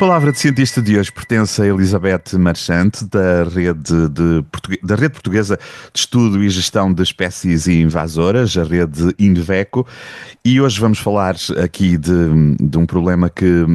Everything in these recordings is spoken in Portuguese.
A palavra de cientista de hoje pertence a Elizabeth Marchante, da Rede Portuguesa de Estudo e Gestão de Espécies Invasoras, a rede INVECO, e hoje vamos falar aqui de um problema que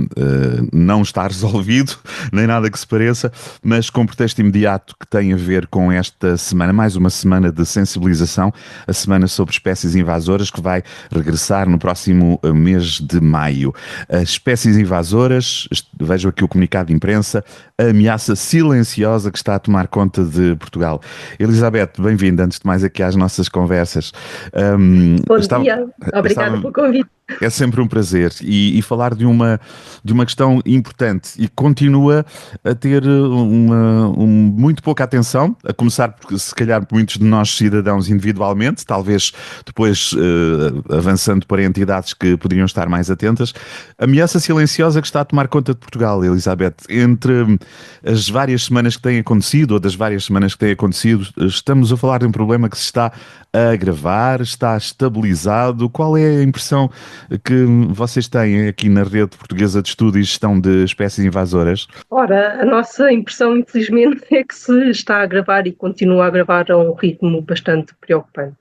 não está resolvido, nem nada que se pareça, mas com pretexto imediato que tem a ver com esta semana, mais uma semana de sensibilização, a semana sobre espécies invasoras, que vai regressar no próximo mês de maio. As espécies invasoras, vejo aqui o comunicado de imprensa, a ameaça silenciosa que está a tomar conta de Portugal. Elizabeth, bem-vinda, antes de mais aqui às nossas conversas. Bom dia, obrigada pelo convite. É sempre um prazer e falar de uma questão importante e que continua a ter muito pouca atenção, a começar por, se calhar, por muitos de nós cidadãos individualmente, talvez depois avançando para entidades que poderiam estar mais atentas. A ameaça silenciosa que está a tomar conta de Portugal, Elizabeth, entre as várias semanas que têm acontecido, ou das várias semanas que têm acontecido, estamos a falar de um problema que se está a agravar, está estabilizado. Qual é a impressão que vocês têm aqui na Rede Portuguesa de Estudo e Gestão de Espécies Invasoras? Ora, a nossa impressão, infelizmente, é que se está a agravar e continua a agravar a um ritmo bastante preocupante.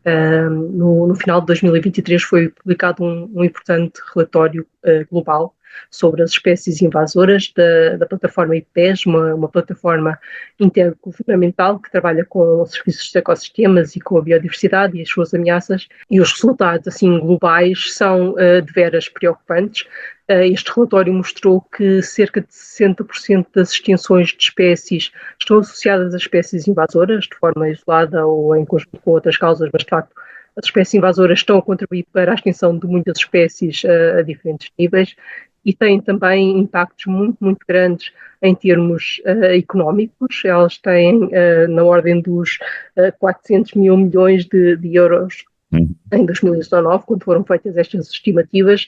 No final de 2023 foi publicado um importante relatório global sobre as espécies invasoras da plataforma IPES, uma plataforma intergovernamental que trabalha com os serviços de ecossistemas e com a biodiversidade e as suas ameaças, e os resultados assim globais são de veras preocupantes. Este relatório mostrou que cerca de 60% das extinções de espécies estão associadas a espécies invasoras, de forma isolada ou em conjunto com outras causas, mas de facto as espécies invasoras estão a contribuir para a extinção de muitas espécies a diferentes níveis e têm também impactos muito, muito grandes em termos económicos. Elas têm na ordem dos 400 mil milhões de euros em 2019, quando foram feitas estas estimativas.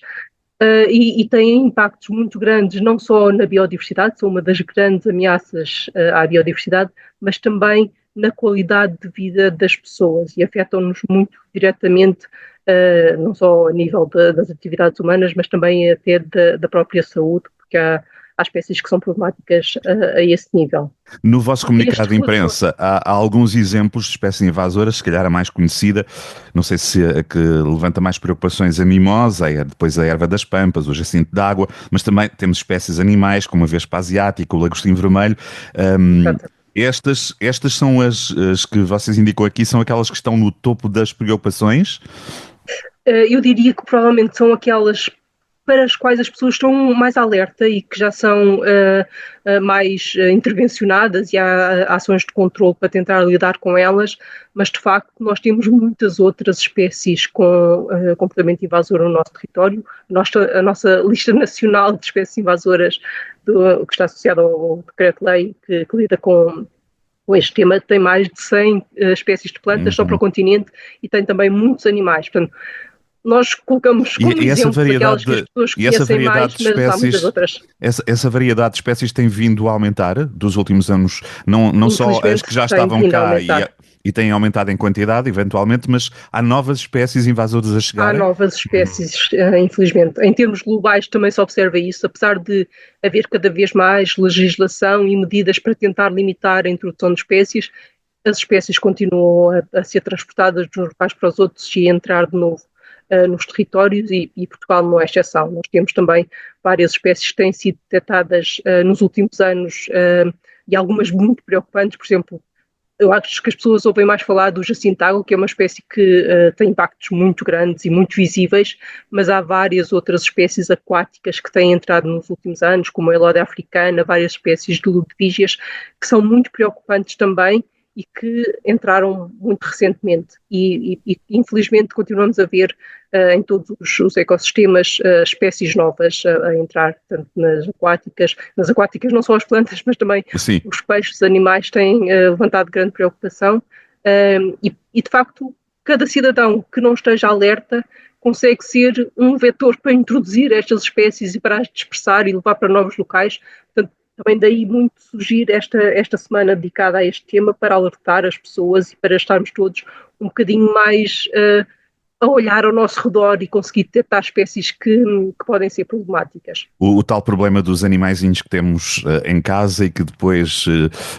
E têm impactos muito grandes, não só na biodiversidade, são uma das grandes ameaças à biodiversidade, mas também na qualidade de vida das pessoas e afetam-nos muito diretamente, não só a nível das atividades humanas, mas também até da própria saúde, porque há espécies que são problemáticas a esse nível. No vosso comunicado de imprensa, há alguns exemplos de espécies invasoras, se calhar a mais conhecida, não sei se a que levanta mais preocupações, a mimosa, depois a erva das pampas, o jacinto d'água, mas também temos espécies animais, como a vespa asiática, o lagostim vermelho. Estas são as que vocês indicam aqui, são aquelas que estão no topo das preocupações? Eu diria que provavelmente são aquelas para as quais as pessoas estão mais alerta e que já são mais intervencionadas e há ações de controle para tentar lidar com elas, mas de facto nós temos muitas outras espécies com comportamento invasor no nosso território. A nossa lista nacional de espécies invasoras, que está associada ao decreto-lei que lida com este tema, tem mais de 100 espécies de plantas só para o continente e tem também muitos animais. Portanto, nós colocamos como exemplo aquelas que as pessoas conhecem mais, mas há muitas outras. Essa variedade de espécies tem vindo a aumentar dos últimos anos, não só as que já estavam cá e têm aumentado em quantidade, eventualmente, mas há novas espécies invasoras a chegarem? Há novas espécies, infelizmente. Em termos globais também se observa isso, apesar de haver cada vez mais legislação e medidas para tentar limitar a introdução de espécies, as espécies continuam a ser transportadas de uns locais para os outros e a entrar de novo nos territórios e Portugal não é exceção. Nós temos também várias espécies que têm sido detectadas nos últimos anos e algumas muito preocupantes. Por exemplo, eu acho que as pessoas ouvem mais falar do jacinto d'água, que é uma espécie que tem impactos muito grandes e muito visíveis, mas há várias outras espécies aquáticas que têm entrado nos últimos anos, como a elódia africana, várias espécies de ludvígias, que são muito preocupantes também e que entraram muito recentemente e infelizmente continuamos a ver em todos os ecossistemas espécies novas a entrar, tanto nas aquáticas não só as plantas, mas também Sim. Os peixes, os animais têm levantado grande preocupação e de facto cada cidadão que não esteja alerta consegue ser um vetor para introduzir estas espécies e para as dispersar e levar para novos locais. Portanto, também daí muito surgir esta semana dedicada a este tema para alertar as pessoas e para estarmos todos um bocadinho mais a olhar ao nosso redor e conseguir detectar espécies que podem ser problemáticas. O tal problema dos animaizinhos que temos em casa e que depois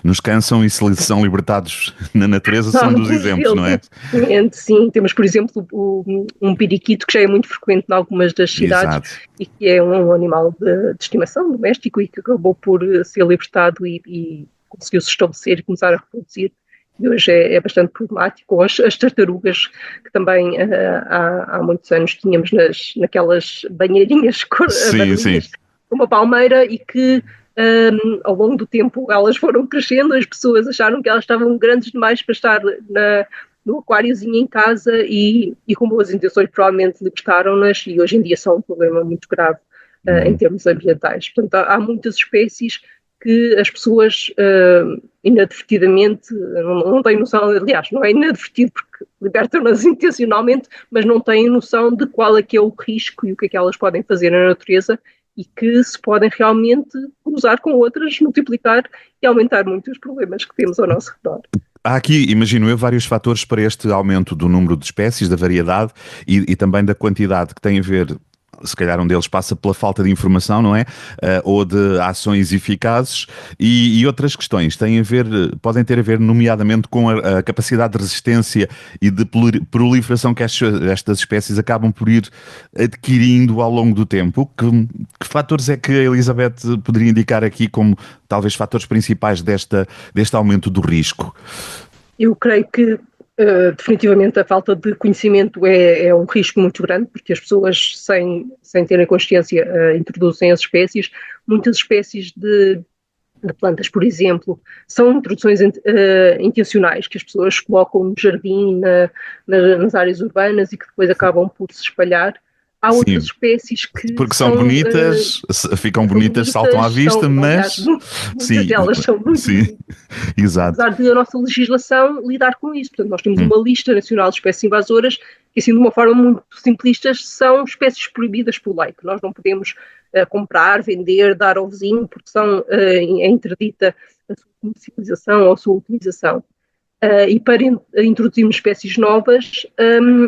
nos cansam e se são libertados na natureza são dos Alguns exemplos, não é? deles, sim. Temos, por exemplo, um periquito que já é muito frequente em algumas das cidades. Exato. E que é um animal de estimação doméstico e que acabou por ser libertado e conseguiu se estabelecer e começar a reproduzir. E hoje é bastante problemático. Ou as tartarugas, que também há muitos anos tínhamos naquelas banheirinhas amarelinhas, uma palmeira, e que ao longo do tempo elas foram crescendo, as pessoas acharam que elas estavam grandes demais para estar no aquáriozinho em casa e com boas intenções provavelmente libertaram-nas, e hoje em dia são um problema muito grave em termos ambientais. Portanto, há muitas espécies que as pessoas inadvertidamente não têm noção, aliás, não é inadvertido porque libertam-nas intencionalmente, mas não têm noção de qual é que é o risco e o que é que elas podem fazer na natureza, e que se podem realmente cruzar com outras, multiplicar e aumentar muito os problemas que temos ao nosso redor. Há aqui, imagino eu, vários fatores para este aumento do número de espécies, da variedade e também da quantidade, que tem a ver, se calhar um deles passa pela falta de informação, não é? Ou de ações eficazes e outras questões podem ter a ver nomeadamente com a capacidade de resistência e de proliferação que estas espécies acabam por ir adquirindo ao longo do tempo. Que fatores é que a Elizabeth poderia indicar aqui como talvez fatores principais deste aumento do risco? Eu creio que definitivamente a falta de conhecimento é um risco muito grande, porque as pessoas, sem terem consciência, introduzem as espécies. Muitas espécies de plantas, por exemplo, são introduções intencionais que as pessoas colocam no jardim, nas áreas urbanas, e que depois acabam por se espalhar. Há outras espécies que porque são bonitas, ficam bonitas, saltam à vista, mas muitas delas são muito bonitas. Exato. Apesar de a nossa legislação lidar com isso. Portanto, nós temos uma lista nacional de espécies invasoras que, assim, de uma forma muito simplista, são espécies proibidas por lei, que nós não podemos comprar, vender, dar ao vizinho, porque é interdita a sua comercialização ou a sua utilização. E para introduzirmos espécies novas,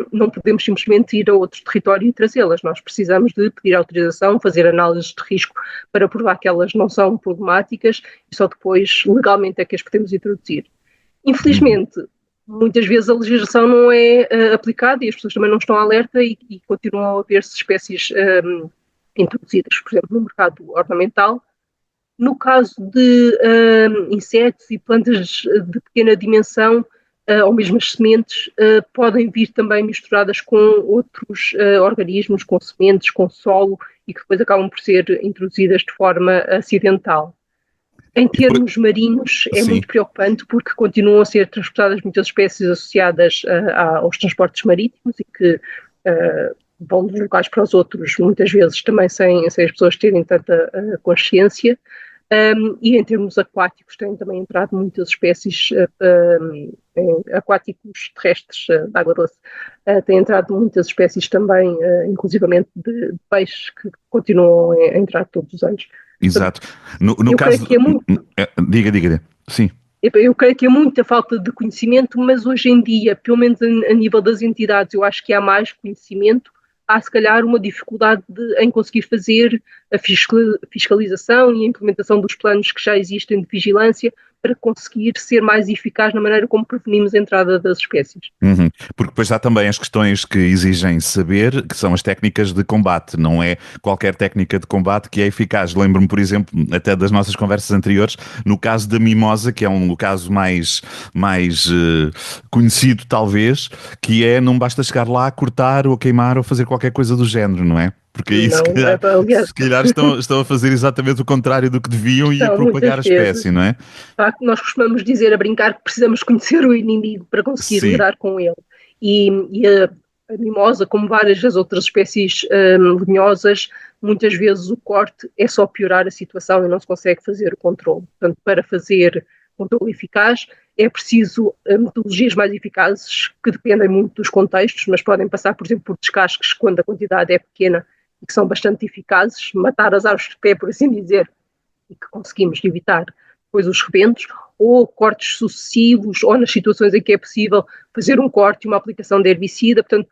não podemos simplesmente ir a outro território e trazê-las. Nós precisamos de pedir autorização, fazer análises de risco para provar que elas não são problemáticas, e só depois, legalmente, é que as podemos introduzir. Infelizmente, muitas vezes a legislação não é aplicada e as pessoas também não estão alerta, e continuam a haver-se espécies introduzidas, por exemplo, no mercado ornamental. No caso de insetos e plantas de pequena dimensão, ou mesmo as sementes, podem vir também misturadas com outros organismos, com sementes, com solo, e que depois acabam por ser introduzidas de forma acidental. Em termos marinhos é muito preocupante, porque continuam a ser transportadas muitas espécies associadas aos transportes marítimos e que vão de locais para os outros, muitas vezes também sem as pessoas terem tanta consciência. E em termos aquáticos têm também entrado muitas espécies aquáticos terrestres de água doce. Têm entrado muitas espécies também, inclusivamente de peixes, que continuam a entrar todos os anos. Exato. No caso... Diga. Sim. Eu creio que é muita falta de conhecimento, mas hoje em dia, pelo menos a nível das entidades, eu acho que há mais conhecimento. Há, se calhar, uma dificuldade em conseguir fazer a fiscalização e a implementação dos planos que já existem de vigilância, para conseguir ser mais eficaz na maneira como prevenimos a entrada das espécies. Porque depois há também as questões que exigem saber, que são as técnicas de combate. Não é qualquer técnica de combate que é eficaz. Lembro-me, por exemplo, até das nossas conversas anteriores, no caso da mimosa, que é um caso mais conhecido, talvez, que é: não basta chegar lá, cortar ou queimar ou fazer qualquer coisa do género, não é? Porque aí, se calhar estão a fazer exatamente o contrário do que deviam e a propagar a espécie, não é? Nós costumamos dizer, a brincar, que precisamos conhecer o inimigo para conseguir lidar com ele. E a mimosa, como várias das outras espécies lenhosas, muitas vezes o corte é só piorar a situação e não se consegue fazer o controle. Portanto, para fazer controle eficaz, é preciso metodologias mais eficazes, que dependem muito dos contextos, mas podem passar, por exemplo, por descasques quando a quantidade é pequena, e que são bastante eficazes, matar as aves de pé, por assim dizer, e que conseguimos evitar depois os rebentos, ou cortes sucessivos, ou nas situações em que é possível fazer um corte e uma aplicação de herbicida. Portanto,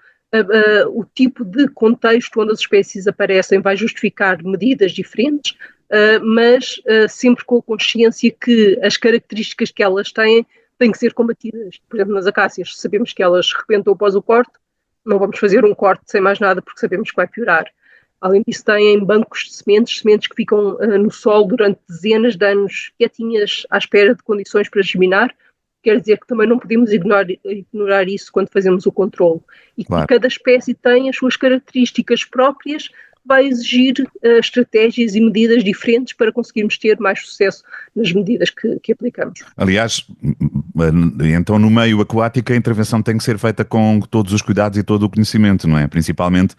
o tipo de contexto onde as espécies aparecem vai justificar medidas diferentes, mas sempre com a consciência que as características que elas têm que ser combatidas. Por exemplo, nas acácias, sabemos que elas rebentam após o corte, não vamos fazer um corte sem mais nada porque sabemos que vai piorar. Além disso, têm bancos de sementes que ficam no solo durante dezenas de anos quietinhas à espera de condições para germinar. Quer dizer que também não podemos ignorar isso quando fazemos o controle. E Claro. cada espécie tem as suas características próprias, vai exigir estratégias e medidas diferentes para conseguirmos ter mais sucesso nas medidas que aplicamos. Aliás, então no meio aquático a intervenção tem que ser feita com todos os cuidados e todo o conhecimento, não é? Principalmente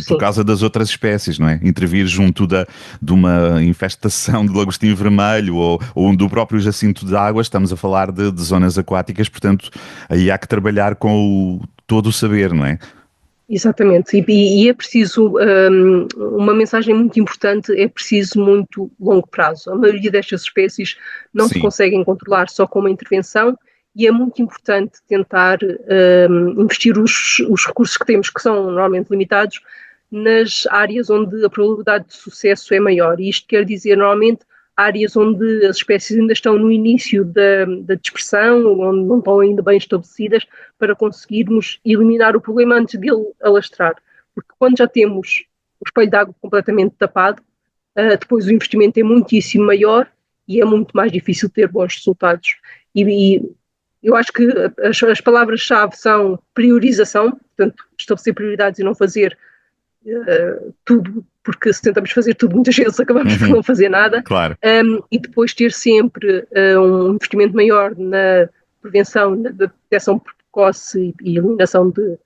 por causa das outras espécies, não é? Intervir junto de uma infestação de lagostim vermelho ou do próprio jacinto de água, estamos a falar de zonas aquáticas, portanto aí há que trabalhar com todo o saber, não é? Exatamente, e é preciso, uma mensagem muito importante, é preciso muito longo prazo. A maioria destas espécies não se conseguem controlar só com uma intervenção e é muito importante tentar investir os recursos que temos, que são normalmente limitados, nas áreas onde a probabilidade de sucesso é maior. E isto quer dizer, normalmente, áreas onde as espécies ainda estão no início da dispersão, onde não estão ainda bem estabelecidas, para conseguirmos eliminar o problema antes dele alastrar. Porque quando já temos o espelho de água completamente tapado, depois o investimento é muitíssimo maior e é muito mais difícil ter bons resultados. E eu acho que as palavras-chave são priorização, portanto, estabelecer prioridades e não fazer tudo, porque se tentamos fazer tudo, muitas vezes acabamos por não fazer nada. Claro. E depois ter sempre um investimento maior na prevenção, na detecção precoce e eliminação de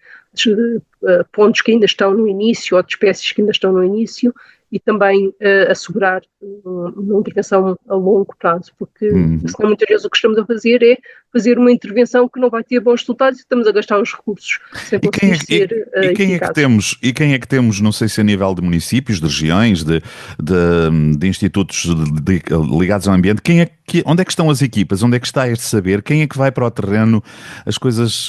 pontos que ainda estão no início ou de espécies que ainda estão no início, e também assegurar uma intervenção a longo prazo, porque senão muitas vezes o que estamos a fazer é fazer uma intervenção que não vai ter bons resultados e estamos a gastar os recursos sem conseguir ser eficazes. E quem é que temos, não sei se a nível de municípios, de regiões, de institutos ligados ao ambiente, onde é que estão as equipas? Onde é que está este saber? Quem é que vai para o terreno? As coisas,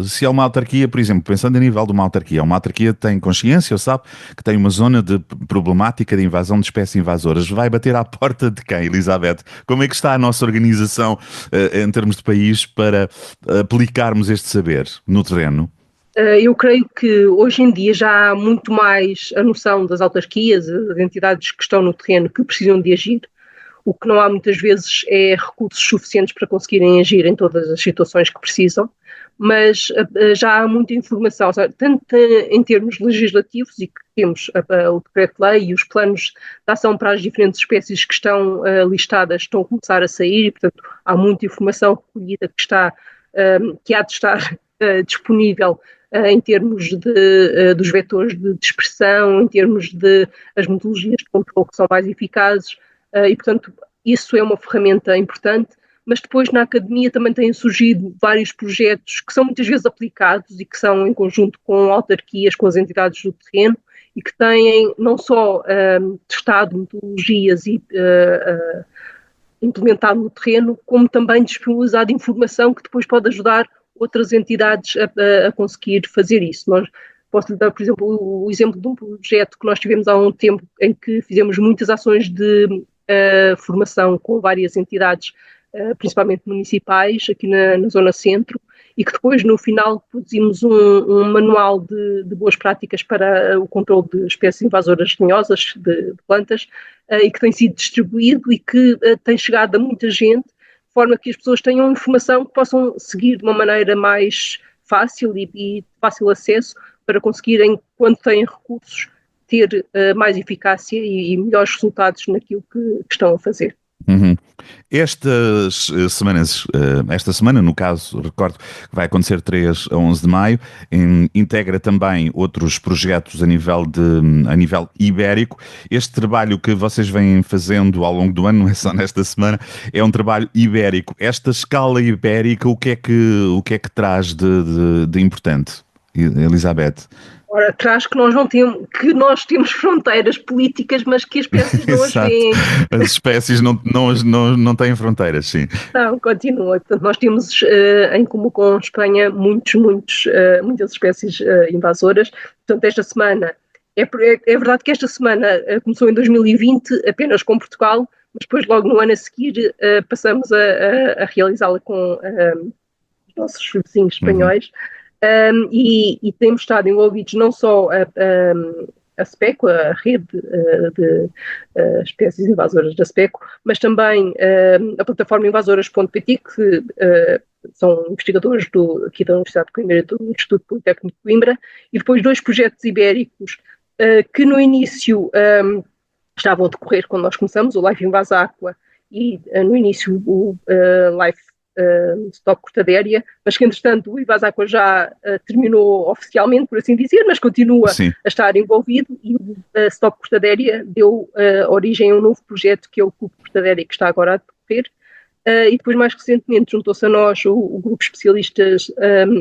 se há uma autarquia, por exemplo, pensando a nível de uma autarquia tem consciência, ou sabe que tem uma zona de problemática de invasão de espécies invasoras, vai bater à porta de quem, Elizabeth? Como é que está a nossa organização em termos de país para aplicarmos este saber no terreno? Eu creio que hoje em dia já há muito mais a noção das autarquias, das entidades que estão no terreno que precisam de agir. O que não há muitas vezes é recursos suficientes para conseguirem agir em todas as situações que precisam, mas já há muita informação, tanto em termos legislativos, e que temos o decreto-lei e os planos de ação para as diferentes espécies que estão listadas estão a começar a sair, e portanto há muita informação recolhida que há de estar disponível em termos dos vetores de dispersão, em termos de as metodologias de controle que são mais eficazes, e portanto isso é uma ferramenta importante. Mas depois na academia também têm surgido vários projetos que são muitas vezes aplicados e que são em conjunto com autarquias, com as entidades do terreno, e que têm não só testado metodologias e implementado no terreno, como também disponibilizado informação que depois pode ajudar outras entidades a conseguir fazer isso. Posso lhe dar, por exemplo, o exemplo de um projeto que nós tivemos há um tempo em que fizemos muitas ações de formação com várias entidades, principalmente municipais, aqui na zona centro, e que depois no final produzimos um manual de boas práticas para o controle de espécies invasoras lenhosas de plantas, e que tem sido distribuído e que tem chegado a muita gente, de forma que as pessoas tenham informação que possam seguir de uma maneira mais fácil e de fácil acesso, para conseguirem, quando têm recursos, ter mais eficácia e melhores resultados naquilo que estão a fazer. Estas semanas, esta semana, no caso, recordo que vai acontecer 3 a 11 de maio, integra também outros projetos a nível ibérico. Este trabalho que vocês vêm fazendo ao longo do ano, não é só nesta semana, é um trabalho ibérico. Esta escala ibérica, o que é que traz de importante, Elizabeth? Ora, traz que nós não temos, que nós temos fronteiras políticas, mas que as espécies não as Exato. veem. As espécies não têm fronteiras, sim. Não, continua. Portanto, nós temos em comum com Espanha muitas espécies invasoras. Portanto, esta semana, é verdade que esta semana começou em 2020 apenas com Portugal, mas depois logo no ano a seguir passamos a realizá-la com os nossos vizinhos Uhum. espanhóis. E temos estado envolvidos não só a SPECO, a rede de espécies invasoras da SPECO, mas também a plataforma invasoras.pt, que são investigadores aqui da Universidade de Coimbra e do Instituto Politécnico de Coimbra, e depois dois projetos ibéricos que no início estavam a decorrer quando nós começamos, o Life Invasa Aqua e no início o Life Stop Cortadéria, mas que entretanto o Invasa Aqua já terminou oficialmente, por assim dizer, mas continua Sim. a estar envolvido, e o Stop Cortadéria deu origem a um novo projeto que é o Clube Cortadéria, que está agora a decorrer. E depois, mais recentemente, juntou-se a nós o grupo de especialistas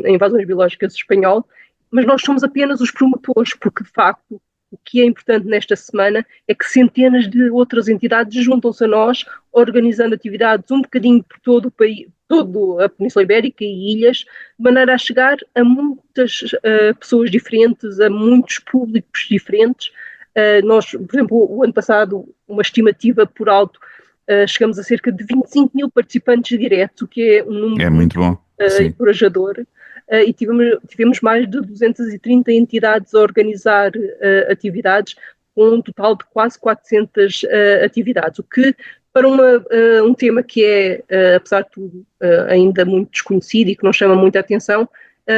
em invasões biológicas espanhol, mas nós somos apenas os promotores, porque de facto o que é importante nesta semana é que centenas de outras entidades juntam-se a nós, organizando atividades um bocadinho por todo o país, toda a Península Ibérica e ilhas, de maneira a chegar a muitas pessoas diferentes, a muitos públicos diferentes. Nós, por exemplo, o ano passado, uma estimativa por alto, chegamos a cerca de 25 mil participantes diretos, o que é um número É muito bom. encorajador. E tivemos mais de 230 entidades a organizar atividades, com um total de quase 400 atividades, o que para um tema que é, apesar de tudo, ainda muito desconhecido e que não chama muita atenção,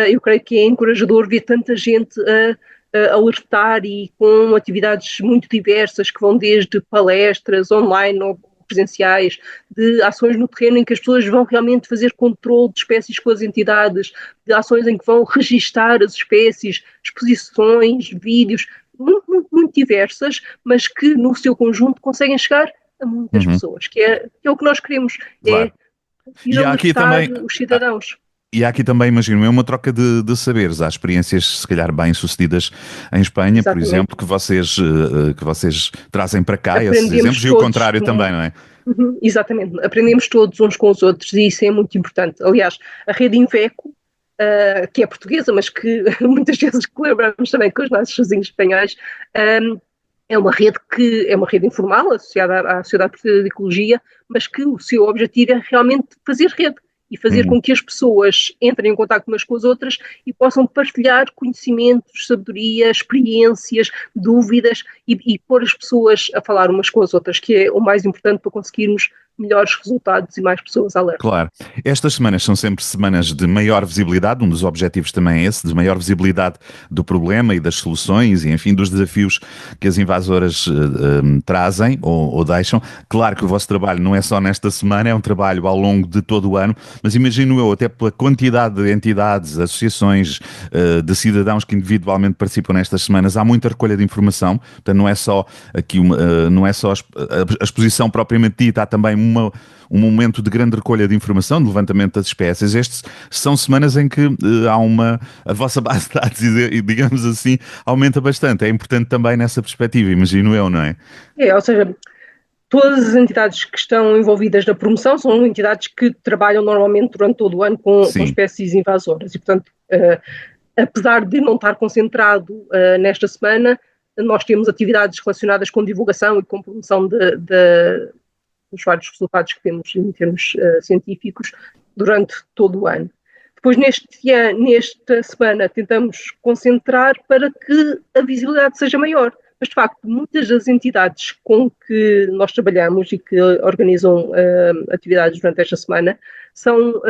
eu creio que é encorajador ver tanta gente a alertar, e com atividades muito diversas que vão desde palestras online ou presenciais, de ações no terreno em que as pessoas vão realmente fazer controle de espécies com as entidades, de ações em que vão registar as espécies, exposições, vídeos, muito diversas, mas que no seu conjunto conseguem chegar a muitas pessoas, que é o que nós queremos, Claro. ir alertar os cidadãos. E há aqui também, imagino, é uma troca de saberes. Há experiências, se calhar, bem-sucedidas em Espanha, Exatamente. por exemplo, que vocês trazem para cá, Aprendemos esses exemplos, e o contrário também, não é? Exatamente. Aprendemos todos uns com os outros, e isso é muito importante. Aliás, a rede Inveco, que é portuguesa, mas que muitas vezes colaboramos também com os nossos vizinhos espanhóis, é uma rede informal, associada à Sociedade Portuguesa de Ecologia, mas que o seu objetivo é realmente fazer rede e fazer com que as pessoas entrem em contato umas com as outras e possam partilhar conhecimentos, sabedoria, experiências, dúvidas, e pôr as pessoas a falar umas com as outras, que é o mais importante para conseguirmos melhores resultados e mais pessoas alerta. Claro. Estas semanas são sempre semanas de maior visibilidade, um dos objetivos também é esse, de maior visibilidade do problema e das soluções e, enfim, dos desafios que as invasoras trazem ou deixam. Claro que o vosso trabalho não é só nesta semana, é um trabalho ao longo de todo o ano, mas imagino eu, até pela quantidade de entidades, associações, de cidadãos que individualmente participam nestas semanas, há muita recolha de informação, portanto não é só aqui não é só a exposição propriamente dita, há também um momento de grande recolha de informação, de levantamento das espécies. Estas são semanas em que a vossa base de dados, digamos assim, aumenta bastante. É importante também nessa perspectiva, imagino eu, não é? Ou seja, todas as entidades que estão envolvidas na promoção são entidades que trabalham normalmente durante todo o ano com espécies invasoras e, portanto, apesar de não estar concentrado nesta semana, nós temos atividades relacionadas com divulgação e com promoção dos vários resultados que temos em termos científicos durante todo o ano. Depois, nesta semana, tentamos concentrar para que a visibilidade seja maior. Mas, de facto, muitas das entidades com que nós trabalhamos e que organizam atividades durante esta semana são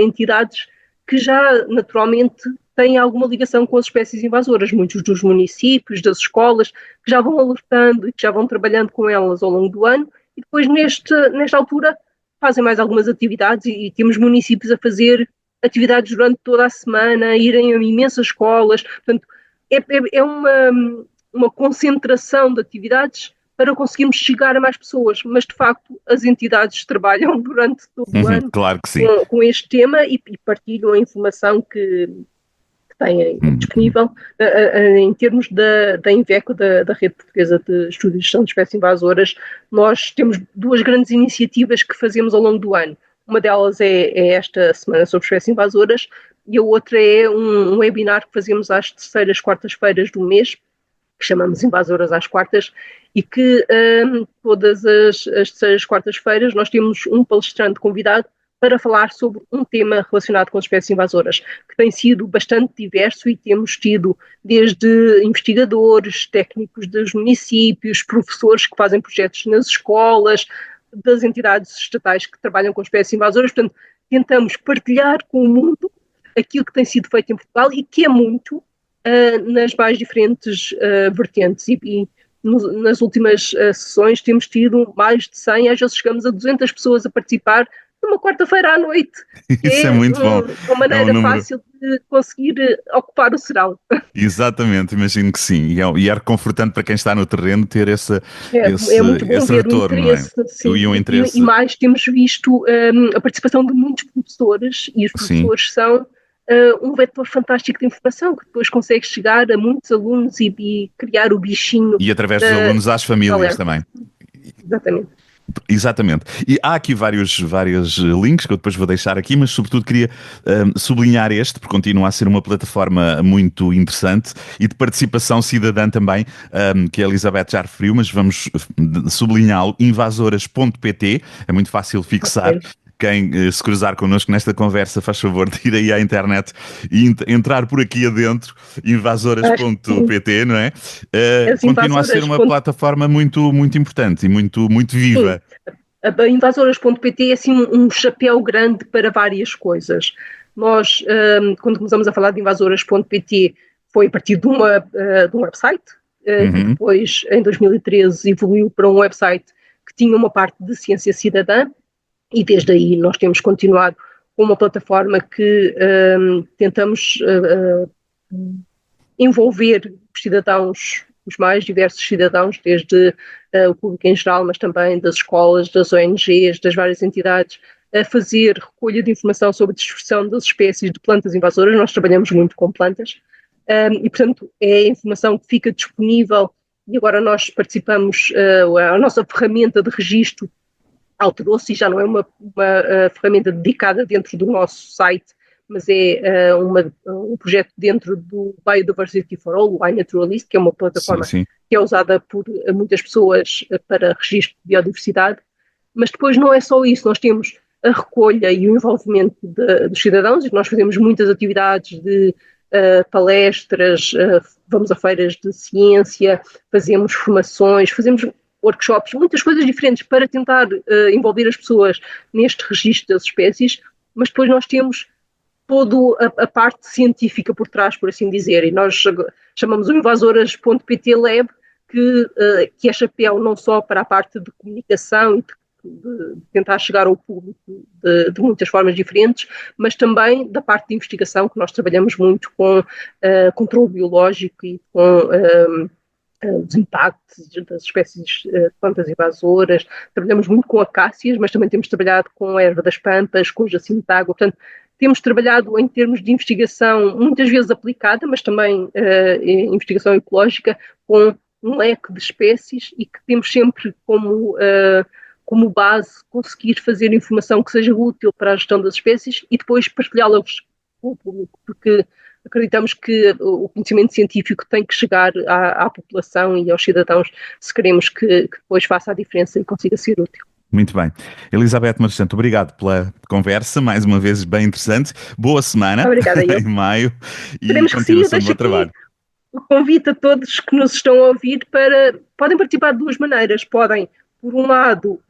entidades que já, naturalmente, têm alguma ligação com as espécies invasoras. Muitos dos municípios, das escolas, que já vão alertando e que já vão trabalhando com elas ao longo do ano, e depois, nesta altura, fazem mais algumas atividades, e temos municípios a fazer atividades durante toda a semana, a irem a imensas escolas. Portanto, é uma concentração de atividades para conseguirmos chegar a mais pessoas, mas de facto as entidades trabalham durante todo o ano claro que sim. com este tema e partilham a informação que têm disponível. Em termos da INVECO, da Rede Portuguesa de Estudo e Gestão de Espécies Invasoras, nós temos duas grandes iniciativas que fazemos ao longo do ano. Uma delas é esta Semana sobre Espécies Invasoras e a outra é um webinar que fazemos às terceiras quartas-feiras do mês, que chamamos Invasoras às Quartas, e que todas as terceiras quartas-feiras nós temos um palestrante convidado para falar sobre um tema relacionado com as espécies invasoras, que tem sido bastante diverso e temos tido desde investigadores, técnicos dos municípios, professores que fazem projetos nas escolas, das entidades estatais que trabalham com espécies invasoras. Portanto, tentamos partilhar com o mundo aquilo que tem sido feito em Portugal e que é muito nas mais diferentes vertentes. E nas últimas sessões temos tido mais de 100, às vezes chegamos a 200 pessoas a participar numa quarta-feira à noite. Isso é muito bom. Uma maneira fácil de conseguir ocupar o serão. Exatamente, imagino que sim. E é reconfortante para quem está no terreno ter esse muito bom ver retorno, o interesse, não é? sim, E um interesse. E mais temos visto a participação de muitos professores, e os professores sim. são um vetor fantástico de informação que depois consegue chegar a muitos alunos e criar o bichinho. E através dos alunos às famílias também. Exatamente. Exatamente. E há aqui vários links que eu depois vou deixar aqui, mas sobretudo queria sublinhar este, porque continua a ser uma plataforma muito interessante e de participação cidadã também, que a Elizabeth já referiu, mas vamos sublinhá-lo, invasoras.pt, é muito fácil fixar. Okay. Quem se cruzar connosco nesta conversa, faz favor de ir aí à internet e entrar por aqui adentro, invasoras.pt, não é? Continua a ser uma plataforma muito, muito importante e muito, muito viva. Sim. A invasoras.pt é assim um chapéu grande para várias coisas. Nós, quando começamos a falar de invasoras.pt, foi a partir de um website, que depois, em 2013, evoluiu para um website que tinha uma parte de ciência cidadã. E desde aí nós temos continuado com uma plataforma que tentamos envolver os cidadãos, os mais diversos cidadãos, desde o público em geral, mas também das escolas, das ONGs, das várias entidades, a fazer recolha de informação sobre a dispersão das espécies de plantas invasoras. Nós trabalhamos muito com plantas e, portanto, é a informação que fica disponível e agora nós participamos, a nossa ferramenta de registro alterou-se e já não é uma ferramenta dedicada dentro do nosso site, mas é um projeto dentro do Biodiversity for All, o iNaturalist, que é uma plataforma que é usada por muitas pessoas para registro de biodiversidade. Mas depois não é só isso, nós temos a recolha e o envolvimento dos cidadãos, e nós fazemos muitas atividades de palestras, vamos a feiras de ciência, fazemos formações, fazemos workshops, muitas coisas diferentes para tentar envolver as pessoas neste registro das espécies, mas depois nós temos toda a parte científica por trás, por assim dizer, e nós chamamos o invasoras.pt Lab, que é chapéu não só para a parte de comunicação e de tentar chegar ao público de muitas formas diferentes, mas também da parte de investigação, que nós trabalhamos muito com controle biológico e com os impactos das espécies de plantas invasoras. Trabalhamos muito com acácias, mas também temos trabalhado com a erva das pampas, com o jacinto de água. Portanto, temos trabalhado em termos de investigação, muitas vezes aplicada, mas também investigação ecológica, com um leque de espécies e que temos sempre como base conseguir fazer informação que seja útil para a gestão das espécies e depois partilhá-la com o público, porque acreditamos que o conhecimento científico tem que chegar à população e aos cidadãos se queremos que depois faça a diferença e consiga ser útil. Muito bem. Elizabeth Marchante, obrigado pela conversa, mais uma vez bem interessante. Boa semana. Obrigada, em maio e continuação do bom trabalho. O convite a todos que nos estão a ouvir podem participar de duas maneiras. Podem, por um lado,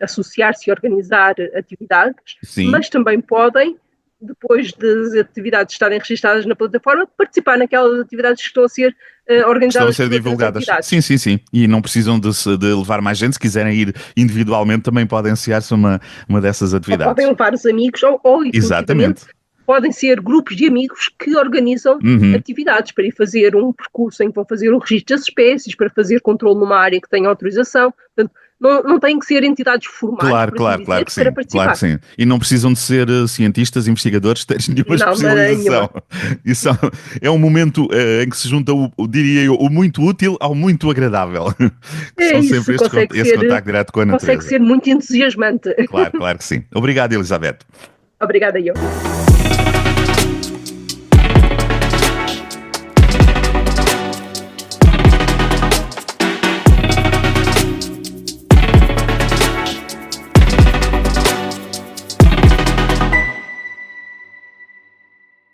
associar-se e organizar atividades, Sim. Mas também podem, depois das atividades estarem registadas na plataforma, participar naquelas atividades que estão a ser organizadas. Estão a ser divulgadas. Sim. E não precisam de levar mais gente. Se quiserem ir individualmente, também podem associar-se a uma dessas atividades. Ou podem levar os amigos ou exatamente. Podem ser grupos de amigos que organizam atividades para ir fazer um percurso em que vão fazer o registro das espécies, para fazer controle numa área que tem autorização. Portanto, não têm que ser entidades formais, Claro, por assim claro dizer, que sim, para participar. claro que sim. E não precisam de ser cientistas, investigadores, terem nenhuma especialização. Isso é um momento em que se junta, diria eu, o muito útil ao muito agradável. Que É são isso, sempre esse contacto direto com a consegue natureza. ser muito entusiasmante. Claro que sim. Obrigado, Elizabeth. Obrigada, eu.